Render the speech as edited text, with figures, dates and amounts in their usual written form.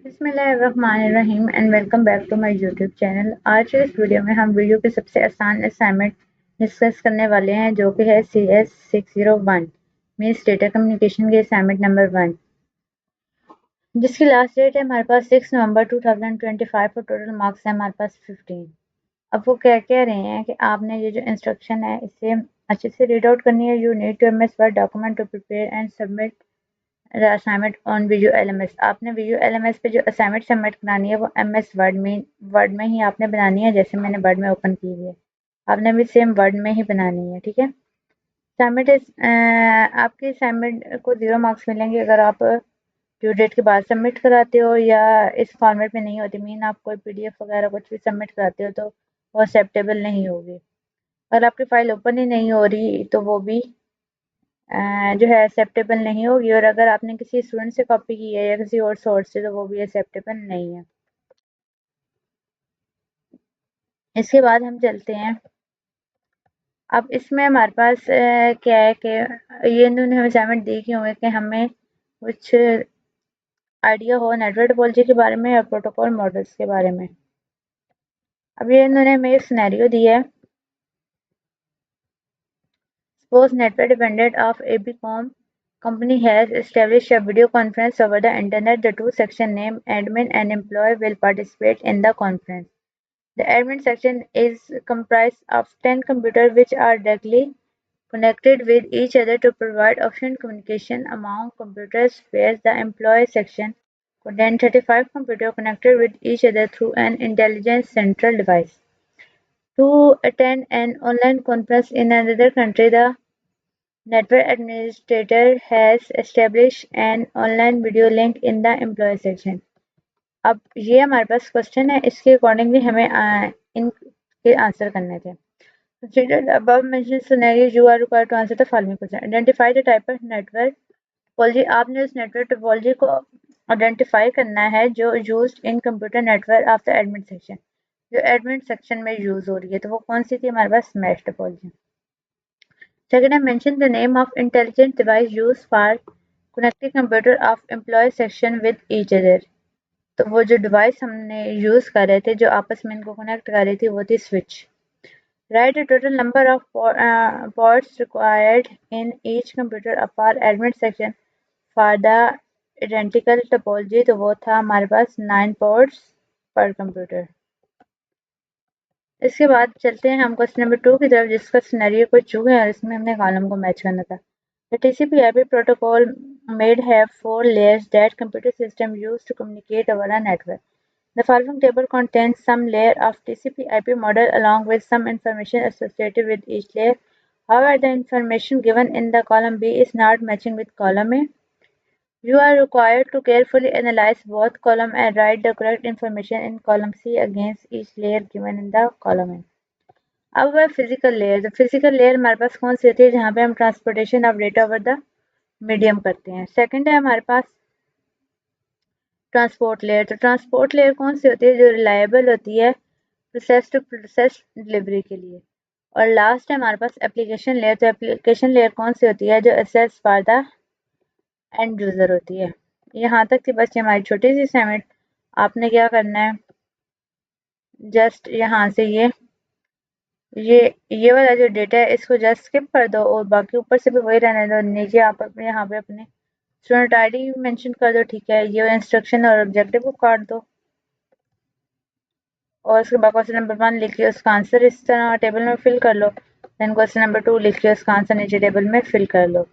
बिस्मिल्लाहिर्रहमानिर्रहीम and welcome back to my YouTube channel. आज के इस वीडियो में हम वीडियो के सबसे आसान असाइनमेंट डिस्कस करने वाले हैं, जो कि है CS 601 मीन्स डेटा कम्युनिकेशन के असाइनमेंट नंबर 1, जिसकी लास्ट डेट है हमारे पास 6 नवंबर 2025 और टोटल मार्क्स है हमारे पास 15। अब वो क्या कह रहे हैं कि आपने ये जो इंस्ट्रक्शन है इसे अच्छे से रीड आउट करनी है। You need to MS word document to prepare and submit assignment on video LMS। आपने वीडियो LMS पे जो असाइनमेंट सबमिट करानी है वो MS वर्ड में ही आपने बनानी है, जैसे मैंने वर्ड में ओपन की हुई है, आपने भी सेम वर्ड में ही बनानी है। ठीक है। सबमिट आपके असाइनमेंट को 0 मार्क्स मिलेंगे अगर आप ड्यू डेट के बाद सबमिट कराते हो या इस फॉर्मेट में नहीं होती, मीन आप कोई PDF वगैरह कुछ भी सबमिट कराते हो तो वो एक्सेप्टेबल नहीं होगी। अगर आपकी फ़ाइल ओपन ही नहीं हो रही तो वो भी जो है एक्सेप्टेबल नहीं होगी, और अगर आपने किसी स्टूडेंट से कॉपी की है या किसी और सोर्स से तो वो भी एक्सेप्टेबल नहीं है। इसके बाद हम चलते हैं। अब इसमें हमारे पास क्या है कि ये इन्होंने हमें असाइनमेंट दी क्यों है कि हमें कुछ आइडिया हो नेटवर्क टोपोलॉजी के बारे में और प्रोटोकॉल मॉडल्स के बारे में। अब ये इन्होंने हमें एक सिनेरियो दिया है। Suppose network dependent of ABCom company has established a video conference over the internet. The two section named admin and employee will participate in the conference. The admin section is comprised of 10 computers which are directly connected with each other to provide efficient communication among computers, whereas the employee section contains 35 computers connected with each other through an intelligent central device. To attend an online conference in another country, the network administrator has established an online video link in the employee section. अब ये हमारे पास question है, इसके accordingly हमें इनके answer करने थे। Consider the above mentioned scenario, you are required to answer the following question. Identify the type of network topology. आपने उस नेटवर्क टोपोलॉजी को आइडेंटिफाई करना है जो used in computer network of the admin section, जो admin section में use हो रही है, तो वो कौन सी थी हमारे पास? Mesh topology. Second, I mentioned the name of intelligent device used for connecting computer of employee section with each other. तो वो जो डिवाइस हमने यूज कर रहे थे जो आपस में इनको कनेक्ट कर रही थी वो थी switch. Write the total number of ports required in each computer of our admin section for the identical topology, तो वो था हमारे पास 9 ports per computer। इसके बाद चलते हैं हम क्वेश्चन नंबर 2 की तरफ, जिसका सिनेरियो कुछ चूक है और इसमें हमने कॉलम को मैच करना था। The TCP/IP protocol may have 4 layers that computer system use to communicate over a network. The following table contains some layer of TCP/IP model along with some information associated with each layer. However, the information given in the column B is not matching with column A. You are required to carefully analyze both columns and write the correct information in column C against each layer given in the column A. अब वह physical layer, तो physical layer हमारे पास कौन सी होती है? जहाँ पे हम transportation of data over the medium करते हैं। सेकंड है हमारे पास ट्रांसपोर्ट लेयर। तो ट्रांसपोर्ट लेयर कौन सी होती है? जो रिलायबल होती है प्रोसेस टू प्रोसेस डिलीवरी के लिए। और लास्ट है हमारे पास एप्लीकेशन लेयर। तो एप्लीकेशन लेयर कौन सी होती है? जो access for the end user होती है। यहाँ तक थी बस ये हमारी छोटी सी असाइनमेंट। आपने क्या करना है, जस्ट यहाँ से ये वाला जो डेटा है इसको जस्ट स्किप कर दो और बाकी ऊपर से भी वही रहने दो। नीचे आप अपने यहाँ पे अपने स्टूडेंट ID मेंशन कर दो। ठीक है, ये इंस्ट्रक्शन और ऑब्जेक्टिव को काट दो और उसके बाद क्वेश्चन नंबर 1 लिख के उसका आंसर इस तरह टेबल में फिल कर लो। देन क्वेश्चन नंबर 2 लिख के उसका आंसर नीचे टेबल में फिल कर लो।